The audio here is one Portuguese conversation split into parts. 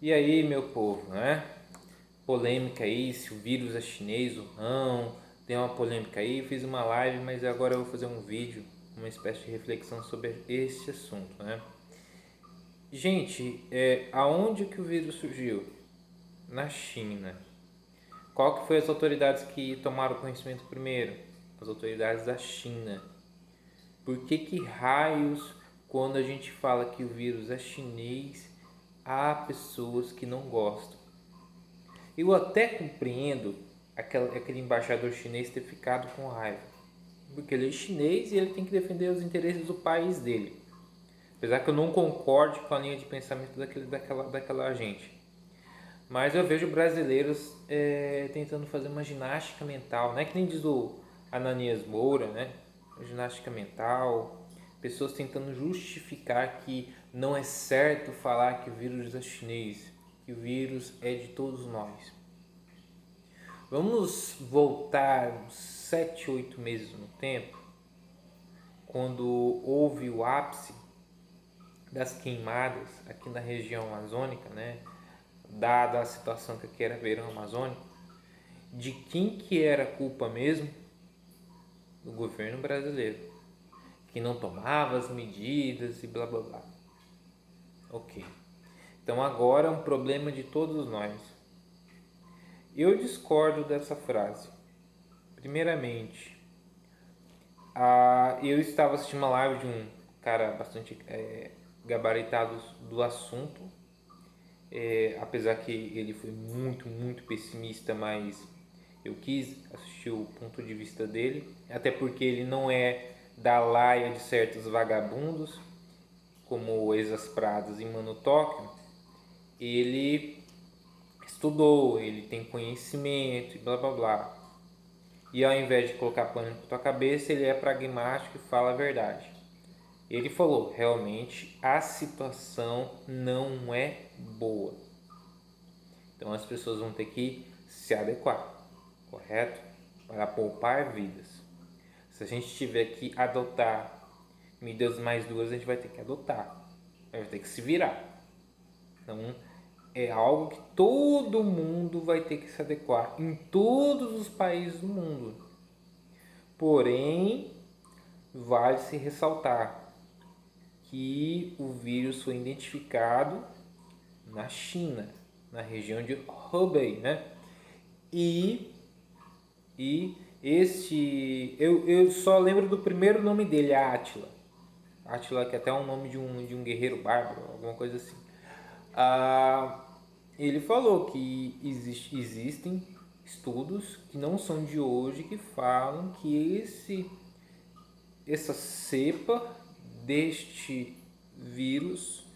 E aí, meu povo, né? Polêmica aí, se o vírus é chinês ou não. Tem uma polêmica aí, fiz uma live, mas agora eu vou fazer um vídeo, uma espécie de reflexão sobre este assunto, né? Gente, aonde que o vírus surgiu? Na China. Qual que foi as autoridades que tomaram conhecimento primeiro? As autoridades da China. Por que raios, quando a gente fala que o vírus é chinês, há pessoas que não gostam? Eu até compreendo aquele embaixador chinês ter ficado com raiva, porque ele é chinês e ele tem que defender os interesses do país dele. Apesar que eu não concorde com a linha de pensamento daquela gente. Mas eu vejo brasileiros tentando fazer uma ginástica mental, né? Que nem diz o Ananias Moura, né? Ginástica mental, pessoas tentando justificar que não é certo falar que o vírus é chinês, que o vírus é de todos nós. Vamos voltar uns 7, 8 meses no tempo, quando houve o ápice das queimadas aqui na região amazônica, né? Dada a situação que aqui era verão amazônico, de quem que era a culpa mesmo? Do governo brasileiro, que não tomava as medidas e blá blá blá. Ok. Então agora é um problema de todos nós. Eu discordo dessa frase. Primeiramente, eu estava assistindo uma live de um cara bastante gabaritado do assunto, apesar que ele foi muito pessimista, mas eu quis assistir o ponto de vista dele, até porque ele não é da laia de certos vagabundos, como o Exasprados e Mano Tóquio. Ele estudou, ele tem conhecimento e blá blá blá. E ao invés de colocar pano na tua cabeça, ele é pragmático e fala a verdade. Ele falou, realmente a situação não é boa. Então as pessoas vão ter que se adequar, correto? Para poupar vidas. Se a gente tiver que adotar medidas mais duras, a gente vai ter que adotar. Vai ter que se virar. Então é algo que todo mundo vai ter que se adequar em todos os países do mundo. Porém, vale se ressaltar que o vírus foi identificado na China, na região de Hubei, né? E este eu só lembro do primeiro nome dele, Átila. Átila, que é até é um nome de um guerreiro bárbaro, alguma coisa assim. Ah, ele falou que existem estudos que não são de hoje que falam que essa cepa deste vírus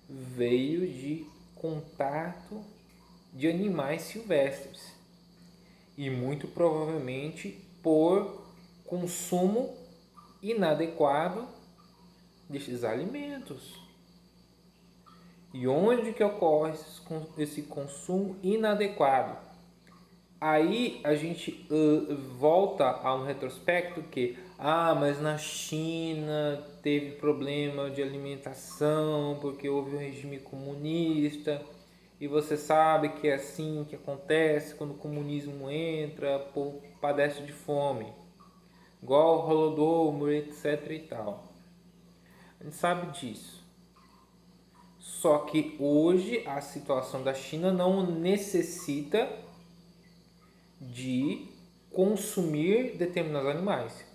veio de contato de animais silvestres e muito provavelmente por consumo inadequado destes alimentos. E onde que ocorre esse consumo inadequado? Aí a gente volta a um retrospecto que mas na China teve problema de alimentação porque houve um regime comunista, e você sabe que é assim que acontece quando o comunismo entra, o povo padece de fome, igual o Holodomor, etc e tal. A gente sabe disso. Só que hoje a situação da China não necessita de consumir determinados animais.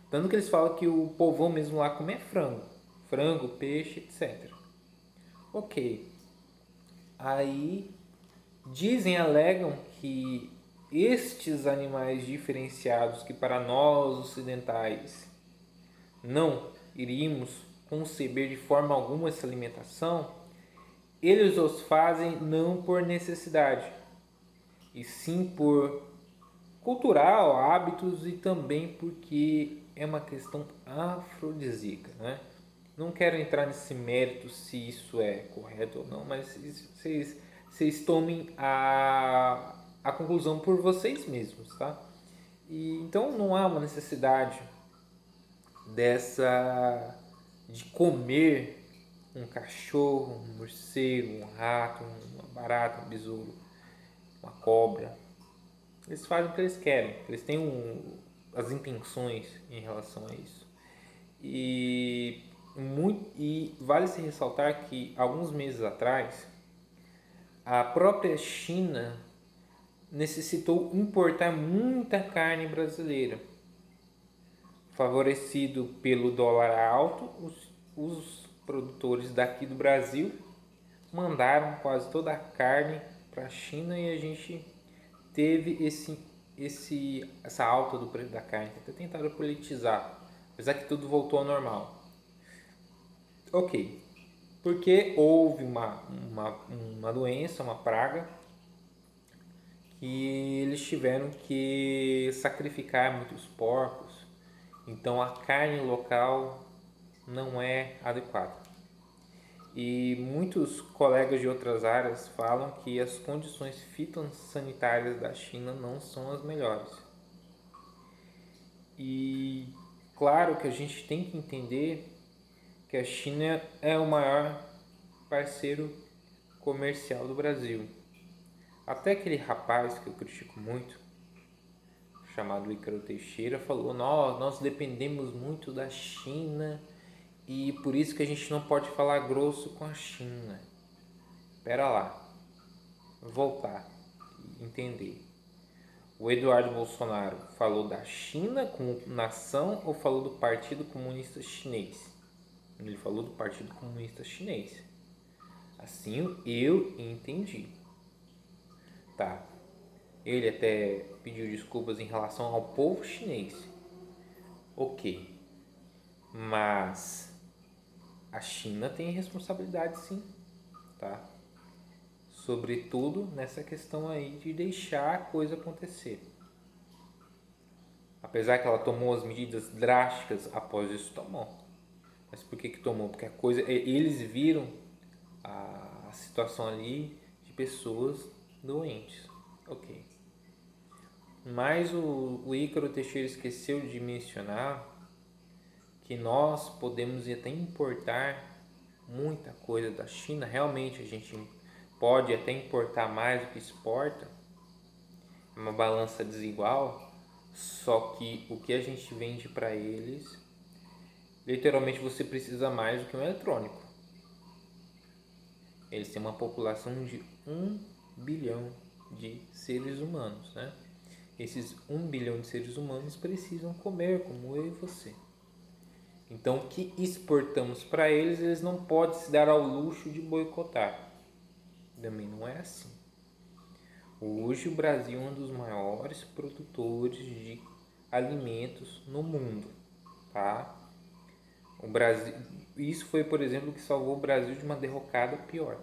Tanto que eles falam que o povão mesmo lá come frango. Frango, peixe, etc. Ok. Aí dizem, alegam que estes animais diferenciados que para nós ocidentais não iríamos conceber de forma alguma essa alimentação, eles os fazem não por necessidade, e sim por cultural, hábitos e também porque é uma questão afrodisíaca, né? Não quero entrar nesse mérito se isso é correto ou não, mas vocês tomem a conclusão por vocês mesmos, tá? E então não há uma necessidade dessa de comer um cachorro, um morcego, um rato, uma barata, um besouro, uma cobra. Eles fazem o que eles querem, eles têm as intenções em relação a isso. E vale se ressaltar que alguns meses atrás a própria China necessitou importar muita carne brasileira. Favorecido pelo dólar alto, os produtores daqui do Brasil mandaram quase toda a carne para a China e a gente teve essa alta do preço da carne. Até tentaram politizar, apesar que tudo voltou ao normal. Ok, porque houve uma doença, uma praga, que eles tiveram que sacrificar muitos porcos, então a carne local não é adequada. E muitos colegas de outras áreas falam que as condições fitossanitárias da China não são as melhores. E claro que a gente tem que entender que a China é o maior parceiro comercial do Brasil. Até aquele rapaz que eu critico muito, chamado Ícaro Teixeira, falou: nós dependemos muito da China e por isso que a gente não pode falar grosso com a China. Pera lá, voltar e entender. O Eduardo Bolsonaro falou da China como nação ou falou do Partido Comunista Chinês? Ele falou do Partido Comunista Chinês. Assim eu entendi. Tá. Ele até pediu desculpas em relação ao povo chinês. Ok. Mas a China tem responsabilidade sim, tá? Sobretudo nessa questão aí de deixar a coisa acontecer. Apesar que ela tomou as medidas drásticas após isso, tomou. Mas por que tomou? Porque eles viram a situação ali de pessoas doentes. Ok. Mas o Ícaro Teixeira esqueceu de mencionar que nós podemos até importar muita coisa da China. Realmente a gente pode até importar mais do que exporta. É uma balança desigual. Só que o que a gente vende para eles, literalmente você precisa mais do que um eletrônico. Eles têm uma população de 1 bilhão de seres humanos, né? Esses 1 bilhão de seres humanos precisam comer como eu e você. Então, o que exportamos para eles, eles não podem se dar ao luxo de boicotar. Também não é assim. Hoje o Brasil é um dos maiores produtores de alimentos no mundo, tá? O Brasil, isso foi, por exemplo, o que salvou o Brasil de uma derrocada pior.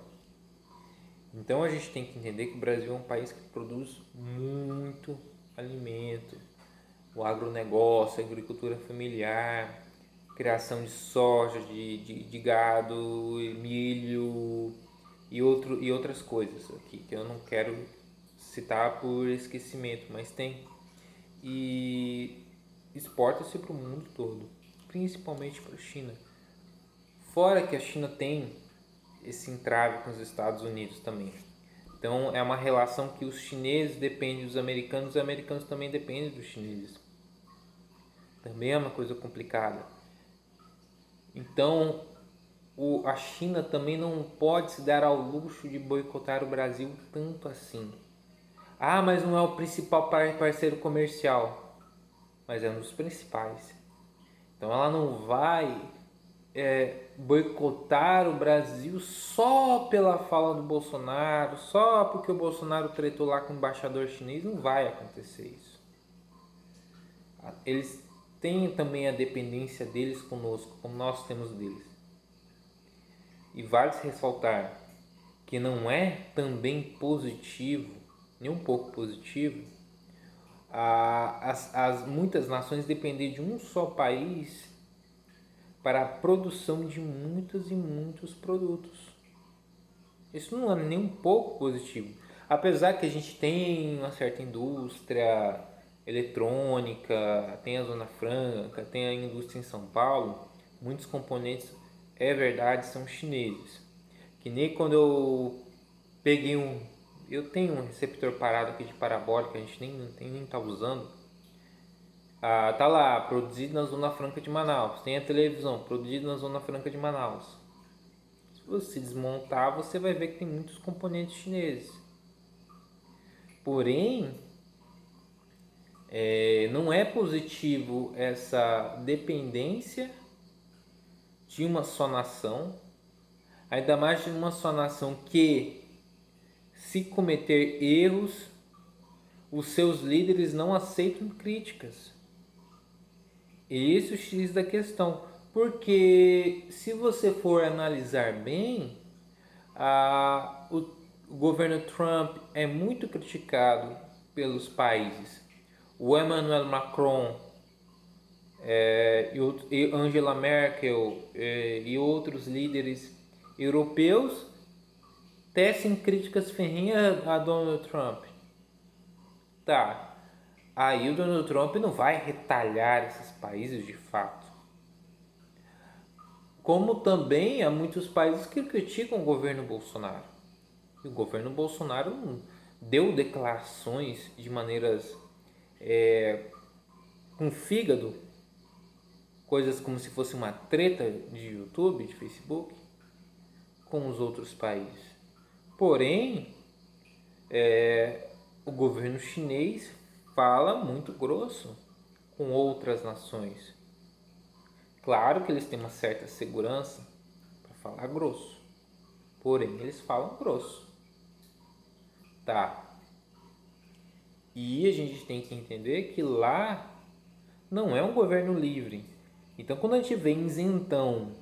Então a gente tem que entender que o Brasil é um país que produz muito alimento, o agronegócio, a agricultura familiar, criação de soja, de gado, milho e outras coisas aqui que eu não quero citar por esquecimento, mas tem. E exporta-se para o mundo todo, principalmente para a China. Fora que a China tem esse entrave com os Estados Unidos também. Então é uma relação que os chineses dependem dos americanos, os americanos também dependem dos chineses. Também é uma coisa complicada. Então a China também não pode se dar ao luxo de boicotar o Brasil tanto assim. Ah, mas não é o principal parceiro comercial, mas é um dos principais. Então ela não vai boicotar o Brasil só pela fala do Bolsonaro, só porque o Bolsonaro tretou lá com o embaixador chinês. Não vai acontecer isso. Eles têm também a dependência deles conosco, como nós temos deles. E vale ressaltar que não é também positivo, nem um pouco positivo, as muitas nações depender de um só país para a produção de muitos e muitos produtos. Isso não é nem um pouco positivo. Apesar que a gente tem uma certa indústria eletrônica, tem a Zona Franca, tem a indústria em São Paulo, muitos componentes é verdade, são chineses. Que nem quando eu peguei eu tenho um receptor parado aqui de parabólica, a gente nem tá usando. Tá lá, produzido na Zona Franca de Manaus. Tem a televisão, produzido na Zona Franca de Manaus. Se você desmontar, você vai ver que tem muitos componentes chineses. Porém, não é positivo essa dependência de uma só nação, ainda mais de uma só nação que, se cometer erros, os seus líderes não aceitam críticas. Esse é o X da questão, porque se você for analisar bem, o governo Trump é muito criticado pelos países. O Emmanuel Macron e Angela Merkel e outros líderes europeus tecem críticas ferrenhas a Donald Trump. Tá, aí o Donald Trump não vai retalhar esses países de fato. Como também há muitos países que criticam o governo Bolsonaro. E o governo Bolsonaro deu declarações de maneiras com fígado, coisas como se fosse uma treta de YouTube, de Facebook, com os outros países. Porém, o governo chinês fala muito grosso com outras nações. Claro que eles têm uma certa segurança para falar grosso, porém eles falam grosso. Tá. E a gente tem que entender que lá não é um governo livre. Então, quando a gente vê isentão,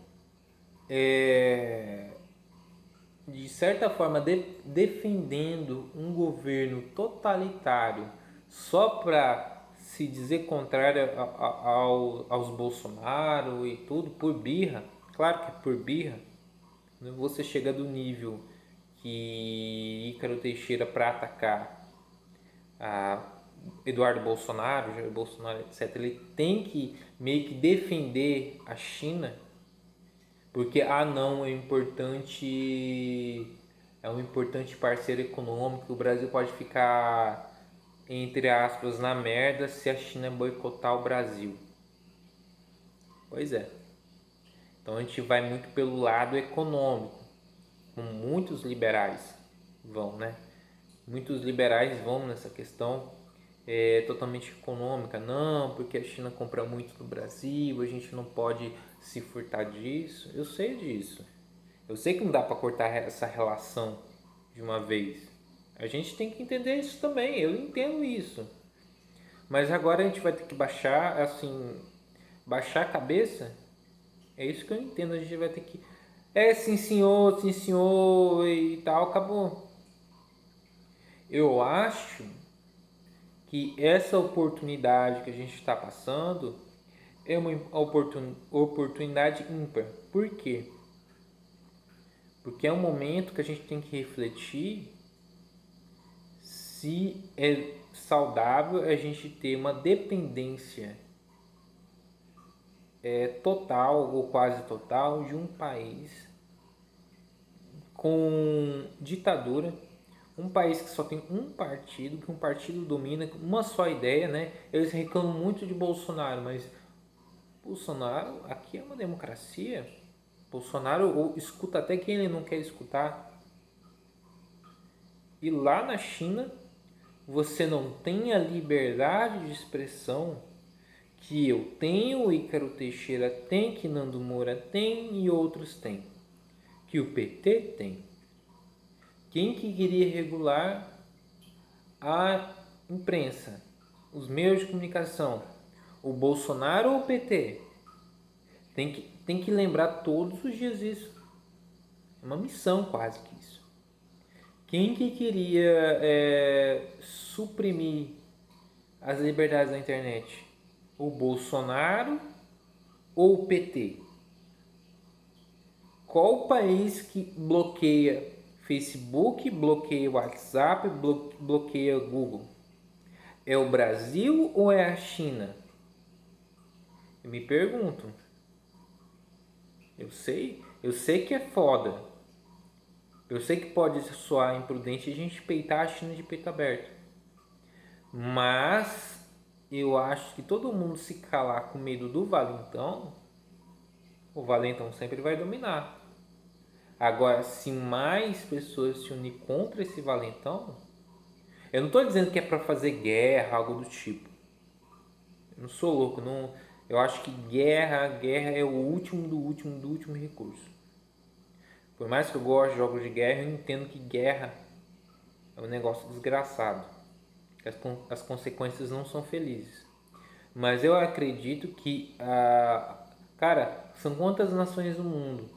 de certa forma defendendo um governo totalitário só para se dizer contrário aos Bolsonaro e tudo, por birra, claro que por birra, você chega do nível que Ícaro Teixeira para atacar Eduardo Bolsonaro, Jair Bolsonaro, etc., ele tem que meio que defender a China, porque não, é um importante parceiro econômico, o Brasil pode ficar, entre aspas, na merda se a China boicotar o Brasil. Pois é. Então a gente vai muito pelo lado econômico, como muitos liberais vão, né? Muitos liberais vão nessa questão totalmente econômica. Não, porque a China compra muito no Brasil, a gente não pode se furtar disso. Eu sei disso. Eu sei que não dá para cortar essa relação de uma vez. A gente tem que entender isso também. Eu entendo isso. Mas agora a gente vai ter que baixar a cabeça. É isso que eu entendo. A gente vai ter que sim senhor e tal, acabou. Eu acho que essa oportunidade que a gente está passando é uma oportunidade ímpar. Por quê? Porque é um momento que a gente tem que refletir se é saudável a gente ter uma dependência total ou quase total de um país com ditadura, um país que só tem um partido, que um partido domina uma só ideia, né? Eles reclamam muito de Bolsonaro, mas Bolsonaro aqui é uma democracia. Bolsonaro escuta até quem ele não quer escutar. E lá na China você não tem a liberdade de expressão que eu tenho, o Ícaro Teixeira tem, que Nando Moura tem e outros têm, que o PT tem. Quem que queria regular a imprensa, os meios de comunicação? O Bolsonaro ou o PT? Tem que lembrar todos os dias isso. É uma missão quase que isso. Quem que queria suprimir as liberdades da internet? O Bolsonaro ou o PT? Qual o país que bloqueia Facebook, bloqueia WhatsApp, bloqueia Google? É o Brasil ou é a China? Eu me pergunto. Eu sei que é foda. Eu sei que pode soar imprudente a gente peitar a China de peito aberto. Mas eu acho que todo mundo se calar com medo do valentão, o valentão sempre vai dominar. Agora, se mais pessoas se unir contra esse valentão, eu não estou dizendo que é para fazer guerra, algo do tipo. Eu não sou louco, não. Eu acho que guerra é o último do último recurso. Por mais que eu goste de jogos de guerra, eu entendo que guerra é um negócio desgraçado. As consequências não são felizes. Mas eu acredito que, cara, são quantas nações no mundo?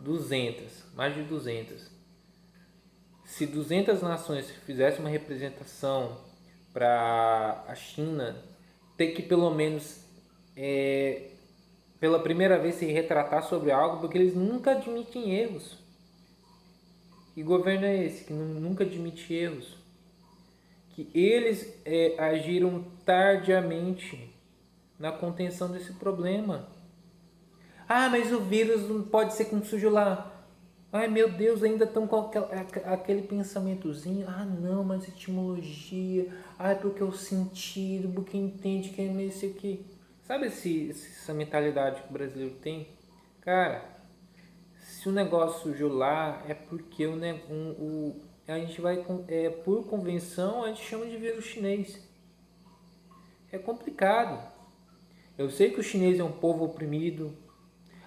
200, mais de 200. Se 200 nações fizessem uma representação para a China, ter que pelo menos, pela primeira vez, se retratar sobre algo, porque eles nunca admitem erros. Que governo é esse que nunca admite erros? Que eles agiram tardiamente na contenção desse problema. Ah, mas o vírus não pode ser como surgiu lá. Ai meu Deus, ainda estão com aquele pensamentozinho. Ah não, mas etimologia. Ah, é porque é o sentido, porque entende que é esse aqui. Sabe essa mentalidade que o brasileiro tem? Cara, se o negócio surgiu lá, é porque a gente vai, por convenção, a gente chama de vírus chinês. É complicado. Eu sei que o chinês é um povo oprimido,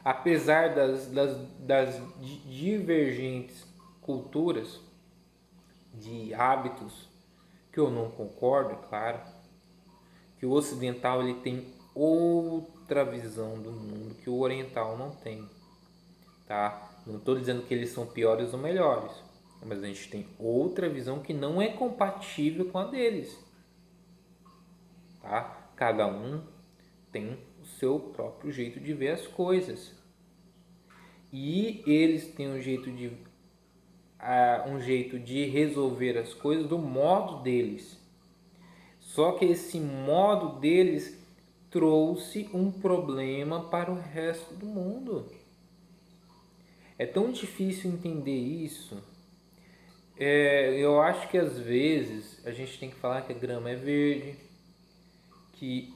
apesar das divergentes culturas, de hábitos, que eu não concordo, é claro, que o ocidental ele tem outra visão do mundo que o oriental não tem, tá? Não estou dizendo que eles são piores ou melhores, mas a gente tem outra visão que não é compatível com a deles, tá? Cada um tem o seu próprio jeito de ver as coisas. E eles têm um jeito de resolver as coisas do modo deles. Só que esse modo deles trouxe um problema para o resto do mundo. É tão difícil entender isso. Eu acho que às vezes a gente tem que falar que a grama é verde, que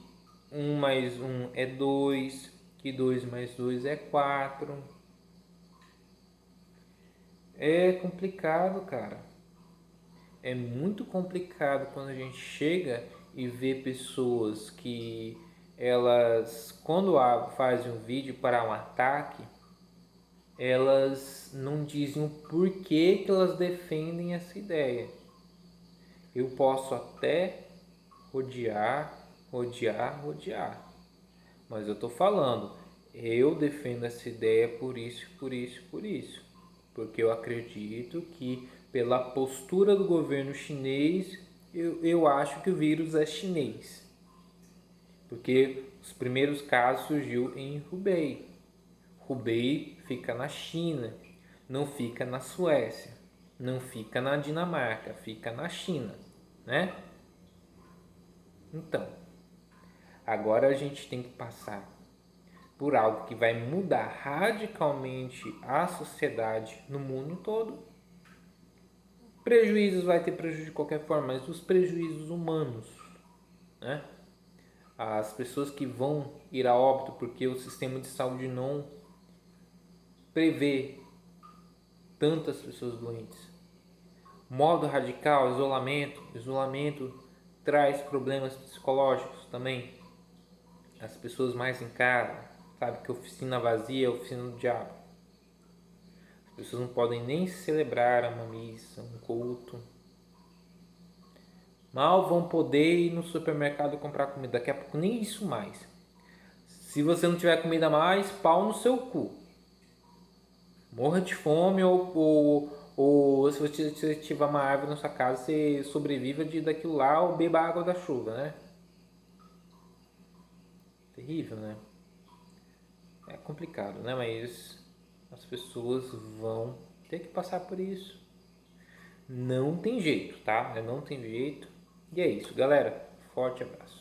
1 mais 1 é 2, que 2 mais 2 é 4. É complicado, cara. É muito complicado quando a gente chega e vê pessoas que elas, quando fazem um vídeo para um ataque, elas não dizem o porquê que elas defendem essa ideia. Eu posso até rodear, mas eu tô falando, eu defendo essa ideia por isso, porque eu acredito que pela postura do governo chinês, eu acho que o vírus é chinês, porque os primeiros casos surgiu em Hubei. Hubei fica na China, não fica na Suécia, não fica na Dinamarca, fica na China, né? Então, agora a gente tem que passar por algo que vai mudar radicalmente a sociedade no mundo todo. Prejuízos vai ter prejuízo de qualquer forma, mas os prejuízos humanos, né? As pessoas que vão ir a óbito porque o sistema de saúde não prevê tantas pessoas doentes. Modo radical, isolamento traz problemas psicológicos também. As pessoas mais em casa, sabe que oficina vazia é oficina do diabo. As pessoas não podem nem celebrar uma missa, um culto. Mal vão poder ir no supermercado comprar comida. Daqui a pouco nem isso mais. Se você não tiver comida mais, pau no seu cu. Morra de fome ou se você tiver uma árvore na sua casa, você sobreviva daquilo lá ou beba água da chuva, né? Terrível, né? É complicado, né? Mas as pessoas vão ter que passar por isso. Não tem jeito, tá? Não tem jeito. E é isso, galera. Forte abraço.